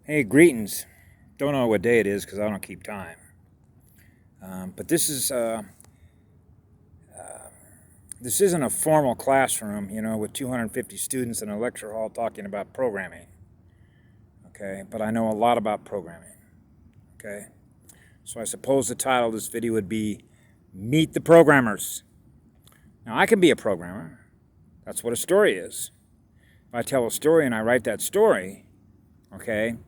Hey, greetings. Don't know what day it is because I don't keep time. But this isn't a formal classroom, with 250 students in a lecture hall talking about programming. Okay, but I know a lot about programming. Okay, so I suppose the title of this video would be "Meet the Programmers." Now, I can be a programmer. That's what a story is. If I tell a story and I write that story, okay,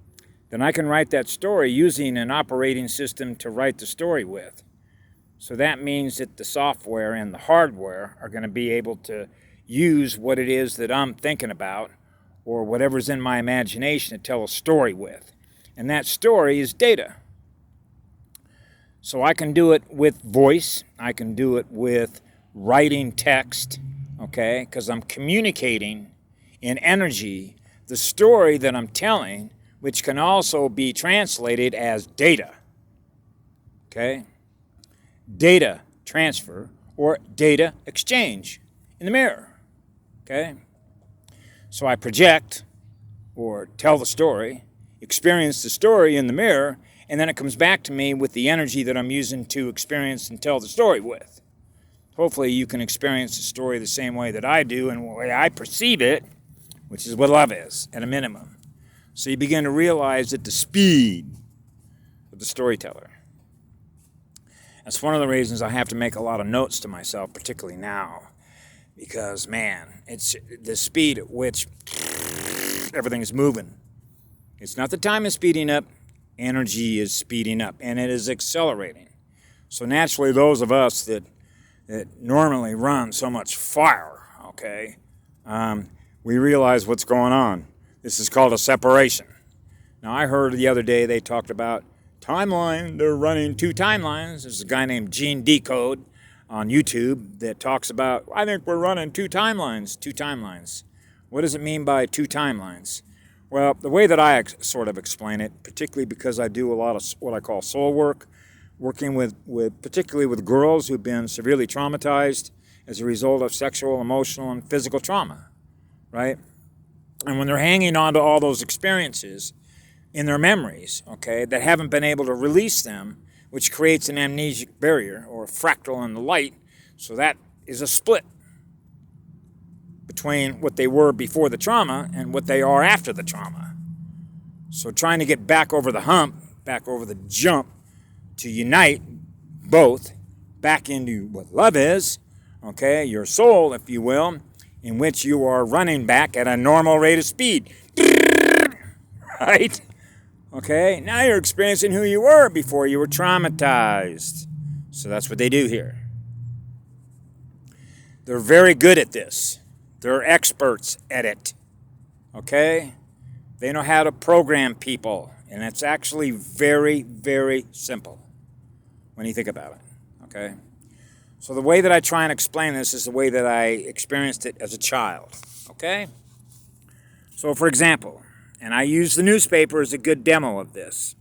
then I can write that story using an operating system to write the story with. So that means that the software and the hardware are going to be able to use what it is that I'm thinking about or whatever's in my imagination to tell a story with. And that story is data. So I can do it with voice. I can do it with writing text, okay, because I'm communicating in energy the story that I'm telling, which can also be translated as data. Okay? Data transfer or data exchange in the mirror. Okay? So I project or tell the story, experience the story in the mirror, and then it comes back to me with the energy that I'm using to experience and tell the story with. Hopefully you can experience the story the same way that I do and the way I perceive it, which is what love is at a minimum. So you begin to realize that the speed of the storyteller. That's one of the reasons I have to make a lot of notes to myself, particularly now. Because, man, it's the speed at which everything is moving. It's not that time is speeding up, energy is speeding up, and it is accelerating. So naturally, those of us that normally run so much fire, okay, we realize what's going on. This is called a separation. Now, I heard the other day they talked about timeline. They're running two timelines. There's a guy named Gene Decode on YouTube that talks about, I think we're running two timelines. Two timelines. What does it mean by two timelines? Well, the way that I sort of explain it, particularly because I do a lot of what I call soul work, working with particularly with girls who've been severely traumatized as a result of sexual, emotional, and physical trauma, right? And when they're hanging on to all those experiences in their memories, okay, that haven't been able to release them, which creates an amnesic barrier or a fractal in the light, so that is a split between what they were before the trauma and what they are after the trauma. So trying to get back over the hump, back over the jump, to unite both back into what love is, okay, your soul, if you will, in which you are running back at a normal rate of speed. Right? Okay, now you're experiencing who you were before you were traumatized. So that's what they do here. They're very good at this. They're experts at it. Okay? They know how to program people. And it's actually very, very simple when you think about it. Okay? So the way that I try and explain this is the way that I experienced it as a child. Okay? So for example, and I use the newspaper as a good demo of this.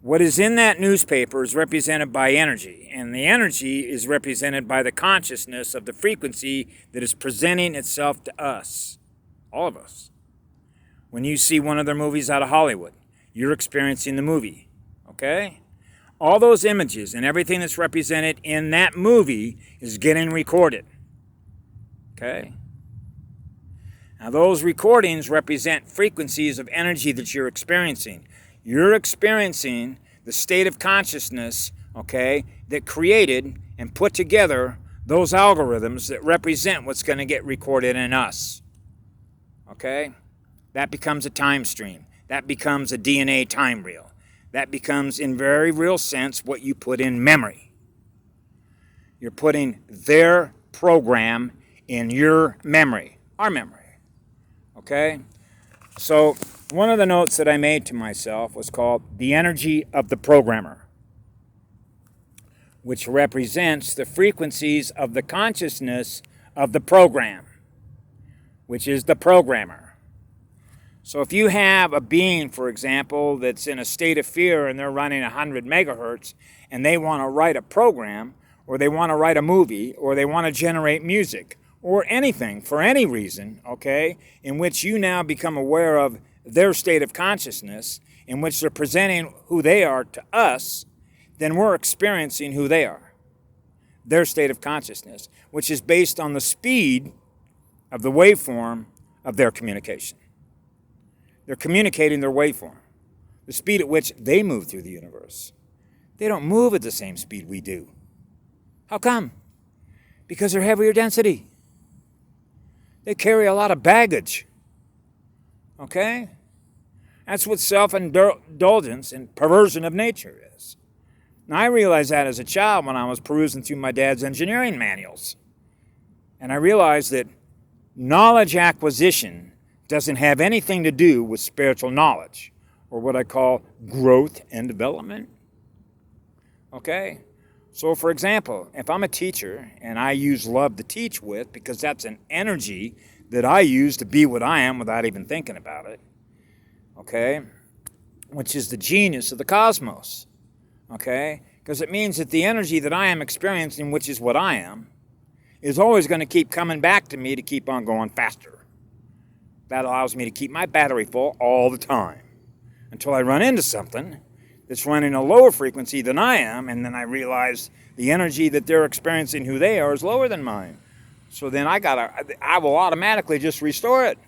What is in that newspaper is represented by energy, and the energy is represented by the consciousness of the frequency that is presenting itself to us, all of us. When you see one of their movies out of Hollywood, you're experiencing the movie, okay? All those images and everything that's represented in that movie is getting recorded, okay? Now, those recordings represent frequencies of energy that you're experiencing. You're experiencing the state of consciousness, okay, that created and put together those algorithms that represent what's going to get recorded in us, okay? That becomes a time stream. That becomes a DNA time reel. That becomes, in very real sense, what you put in memory. You're putting their program in your memory, our memory. Okay? So one of the notes that I made to myself was called the energy of the programmer, which represents the frequencies of the consciousness of the program, which is the programmer. So if you have a being, for example, that's in a state of fear and they're running 100 megahertz and they want to write a program, or they want to write a movie, or they want to generate music, or anything for any reason, okay, in which you now become aware of their state of consciousness in which they're presenting who they are to us, then we're experiencing who they are. Their state of consciousness, which is based on the speed of the waveform of their communication. They're communicating their waveform, the speed at which they move through the universe. They don't move at the same speed we do. How come? Because they're heavier density. They carry a lot of baggage. Okay? That's what self-indulgence and perversion of nature is. Now, I realized that as a child when I was perusing through my dad's engineering manuals. And I realized that knowledge acquisition doesn't have anything to do with spiritual knowledge, or what I call growth and development. Okay? So, for example, if I'm a teacher and I use love to teach with, because that's an energy that I use to be what I am without even thinking about it, okay, which is the genius of the cosmos, okay, because it means that the energy that I am experiencing, which is what I am, is always going to keep coming back to me to keep on going faster. That allows me to keep my battery full all the time until I run into something that's running a lower frequency than I am, and then I realize the energy that they're experiencing, who they are, is lower than mine. So then I will automatically just restore it.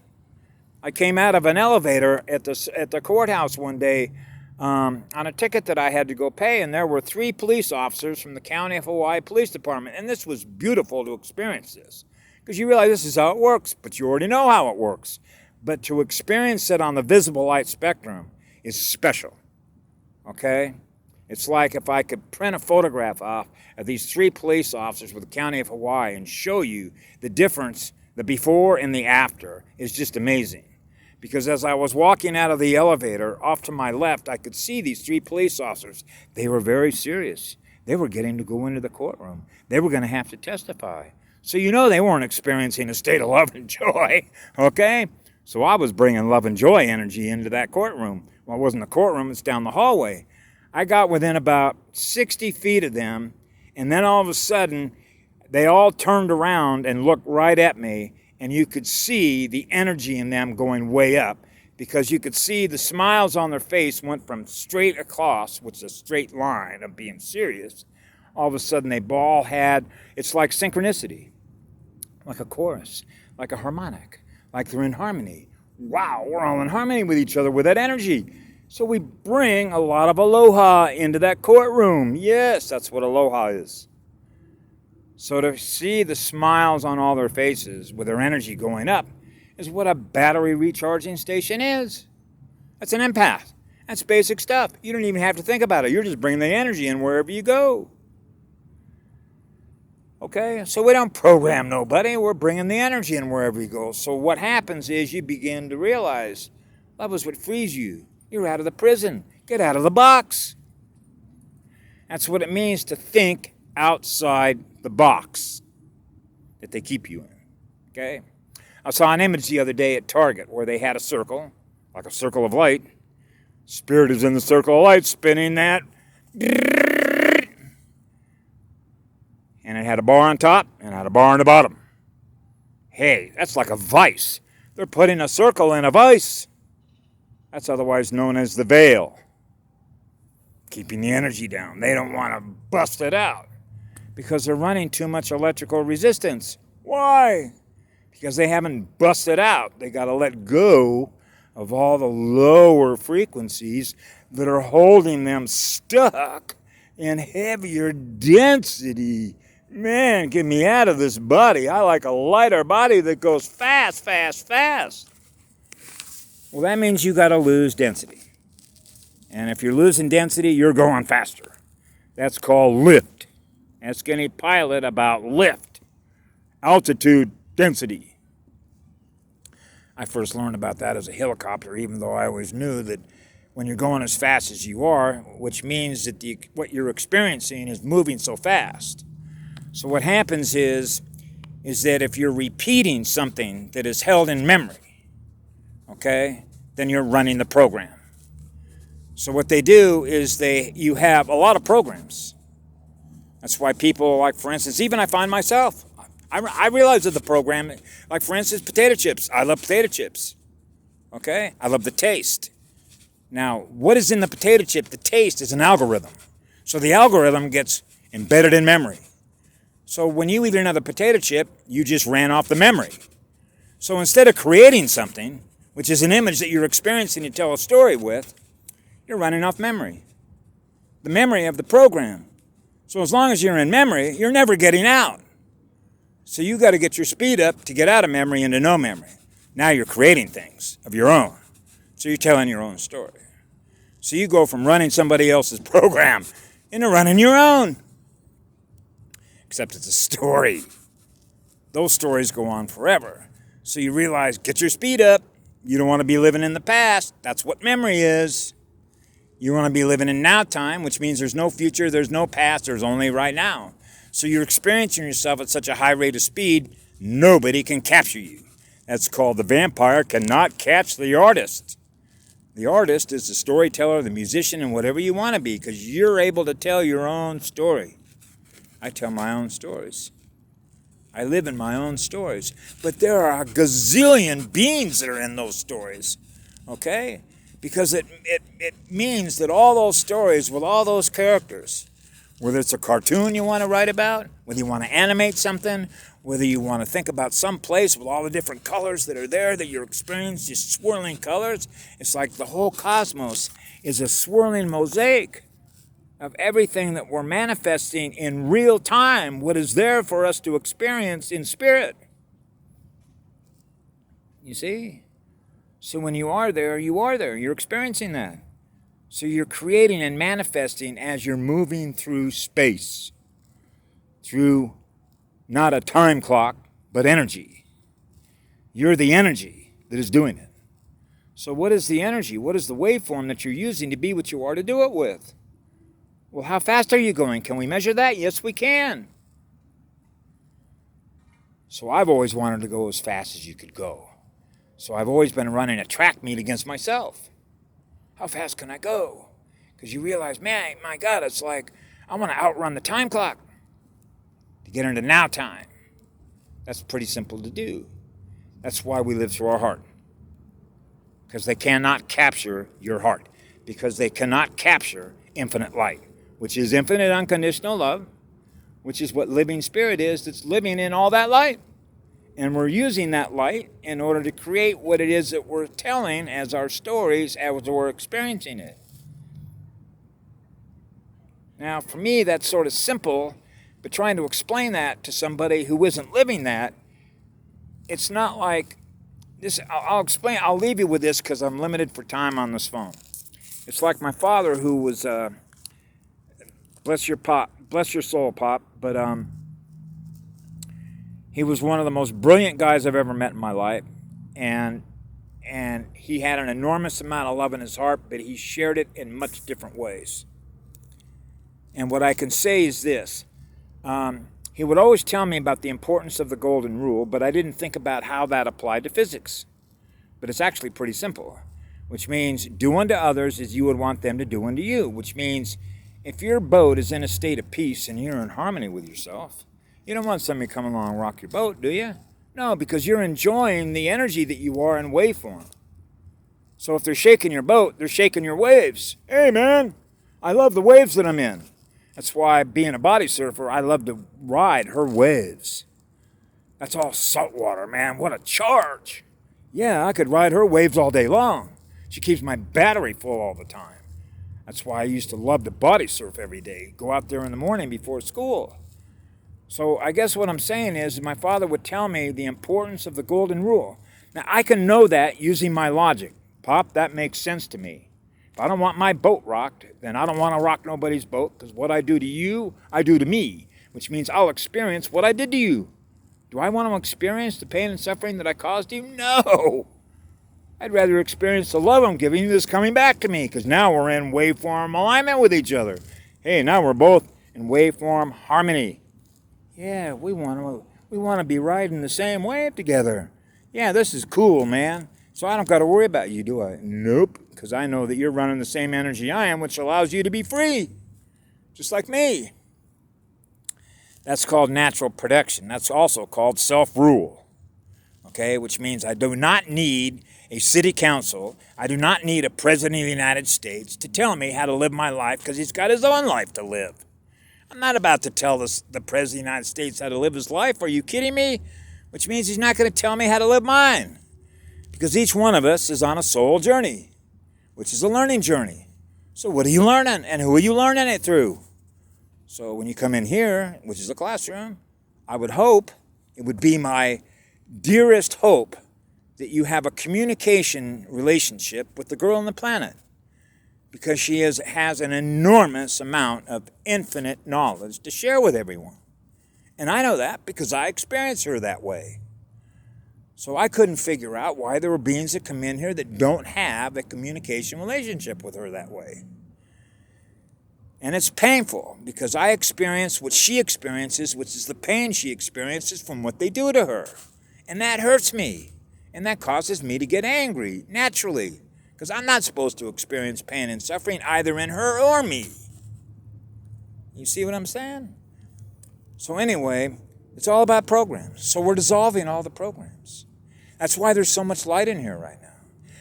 I came out of an elevator at the courthouse one day on a ticket that I had to go pay, and there were 3 police officers from the County of Hawaii Police Department, and this was beautiful to experience this, because you realize this is how it works, but you already know how it works. But to experience it on the visible light spectrum is special. Okay? It's like if I could print a photograph off of these 3 police officers with the County of Hawaii and show you the difference, the before and the after, is just amazing. Because as I was walking out of the elevator, off to my left, I could see these 3 police officers. They were very serious. They were getting to go into the courtroom. They were going to have to testify. So you know they weren't experiencing a state of love and joy, okay? So I was bringing love and joy energy into that courtroom. Well, it wasn't the courtroom, it's down the hallway. I got within about 60 feet of them, and then all of a sudden, they all turned around and looked right at me, and you could see the energy in them going way up, because you could see the smiles on their face went from straight across, which is a straight line of being serious. All of a sudden, they all had, it's like synchronicity, like a chorus, like a harmonic, like they're in harmony. Wow, we're all in harmony with each other with that energy. So we bring a lot of aloha into that courtroom. Yes, that's what aloha is. So to see the smiles on all their faces with their energy going up is what a battery recharging station is. That's an empath. That's basic stuff. You don't even have to think about it. You're just bringing the energy in wherever you go. Okay, so we don't program nobody. We're bringing the energy in wherever you go. So what happens is you begin to realize love is what frees you. You're out of the prison. Get out of the box. That's what it means to think outside the box that they keep you in. Okay? I saw an image the other day at Target where they had a circle, like a circle of light. Spirit is in the circle of light, spinning that. And it had a bar on top and it had a bar on the bottom. Hey, that's like a vice. They're putting a circle in a vice. That's otherwise known as the veil. Keeping the energy down. They don't want to bust it out because they're running too much electrical resistance. Why? Because they haven't busted out. They got to let go of all the lower frequencies that are holding them stuck in heavier density. Man, get me out of this body. I like a lighter body that goes fast, fast, fast. Well, that means you got to lose density. And if you're losing density, you're going faster. That's called lift. Ask any pilot about lift. Altitude, density. I first learned about that as a helicopter, even though I always knew that when you're going as fast as you are, which means that what you're experiencing is moving so fast. So what happens is that if you're repeating something that is held in memory, okay, then you're running the program. So what they do is you have a lot of programs. That's why people, like, for instance, even I find myself, I realize that the program, like, for instance, potato chips. I love potato chips. Okay? I love the taste. Now, what is in the potato chip? The taste is an algorithm. So the algorithm gets embedded in memory. So when you eat another potato chip, you just ran off the memory. So instead of creating something, which is an image that you're experiencing to tell a story with, you're running off memory. The memory of the program. So as long as you're in memory, you're never getting out. So you got to get your speed up to get out of memory into no memory. Now you're creating things of your own. So you're telling your own story. So you go from running somebody else's program into running your own. Except it's a story. Those stories go on forever. So you realize, get your speed up. You don't want to be living in the past. That's what memory is. You want to be living in now time, which means there's no future, there's no past, there's only right now. So you're experiencing yourself at such a high rate of speed, nobody can capture you. That's called the vampire cannot catch the artist. The artist is the storyteller, the musician, and whatever you want to be, because you're able to tell your own story. I tell my own stories. I live in my own stories. But there are a gazillion beings that are in those stories. Okay? Because it means that all those stories with all those characters, whether it's a cartoon you want to write about, whether you want to animate something, whether you want to think about some place with all the different colors that are there that you're experiencing, just swirling colors, it's like the whole cosmos is a swirling mosaic of everything that we're manifesting in real time, what is there for us to experience in spirit. You see? So when you are there, you are there. You're experiencing that. So you're creating and manifesting as you're moving through space. Through not a time clock, but energy. You're the energy that is doing it. So what is the energy? What is the waveform that you're using to be what you are to do it with? Well, how fast are you going? Can we measure that? Yes, we can. So I've always wanted to go as fast as you could go. So I've always been running a track meet against myself. How fast can I go? Because you realize, man, my God, it's like I want to outrun the time clock to get into now time. That's pretty simple to do. That's why we live through our heart. Because they cannot capture your heart. Because they cannot capture infinite light, which is infinite unconditional love, which is what living spirit is that's living in all that light. And we're using that light in order to create what it is that we're telling as our stories as we're experiencing it. Now, for me, that's sort of simple, but trying to explain that to somebody who isn't living that, it's not like this. I'll explain. I'll leave you with this because I'm limited for time on this phone. It's like my father, who was bless your soul, Pop, but he was one of the most brilliant guys I've ever met in my life, and he had an enormous amount of love in his heart, but he shared it in much different ways. And what I can say is this. He would always tell me about the importance of the golden rule, but I didn't think about how that applied to physics. But it's actually pretty simple, which means do unto others as you would want them to do unto you, which means if your boat is in a state of peace and you're in harmony with yourself, you don't want somebody to come along and rock your boat, do you? No, because you're enjoying the energy that you are in waveform. So if they're shaking your boat, they're shaking your waves. Hey, man, I love the waves that I'm in. That's why, being a body surfer, I love to ride her waves. That's all salt water, man. What a charge. Yeah, I could ride her waves all day long. She keeps my battery full all the time. That's why I used to love to body surf every day. Go out there in the morning before school. So I guess what I'm saying is my father would tell me the importance of the golden rule. Now, I can know that using my logic. Pop, that makes sense to me. If I don't want my boat rocked, then I don't want to rock nobody's boat, because what I do to you, I do to me, which means I'll experience what I did to you. Do I want to experience the pain and suffering that I caused you? No. I'd rather experience the love I'm giving you that's coming back to me, because now we're in waveform alignment with each other. Hey, now we're both in waveform harmony. Yeah, we want to be riding the same wave together. Yeah, this is cool, man. So I don't got to worry about you, do I? Nope, because I know that you're running the same energy I am, which allows you to be free, just like me. That's called natural protection. That's also called self-rule. Okay, which means I do not need a city council. I do not need a president of the United States to tell me how to live my life because he's got his own life to live. I'm not about to tell the president of the United States how to live his life. Are you kidding me? Which means he's not going to tell me how to live mine. Because each one of us is on a soul journey, which is a learning journey. So what are you learning and who are you learning it through? So when you come in here, which is a classroom, I would hope, it would be my dearest hope that you have a communication relationship with the girl on the planet. Because she has an enormous amount of infinite knowledge to share with everyone. And I know that because I experience her that way. So I couldn't figure out why there were beings that come in here that don't have a communication relationship with her that way. And it's painful because I experience what she experiences, which is the pain she experiences from what they do to her. And that hurts me. And that causes me to get angry, naturally. Because I'm not supposed to experience pain and suffering either in her or me. You see what I'm saying? So anyway, it's all about programs. So we're dissolving all the programs. That's why there's so much light in here right now.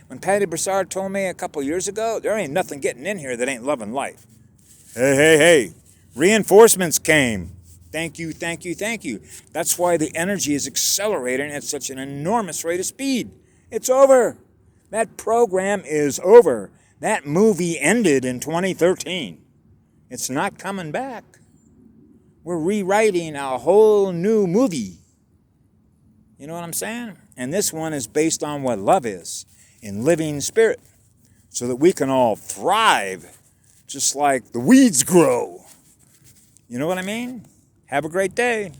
When Patty Broussard told me a couple years ago, there ain't nothing getting in here that ain't love and life. Hey. Reinforcements came. Thank you. That's why the energy is accelerating at such an enormous rate of speed. It's over. That program is over. That movie ended in 2013. It's not coming back. We're rewriting a whole new movie. You know what I'm saying? And this one is based on what love is in living spirit so that we can all thrive just like the weeds grow. You know what I mean? Have a great day.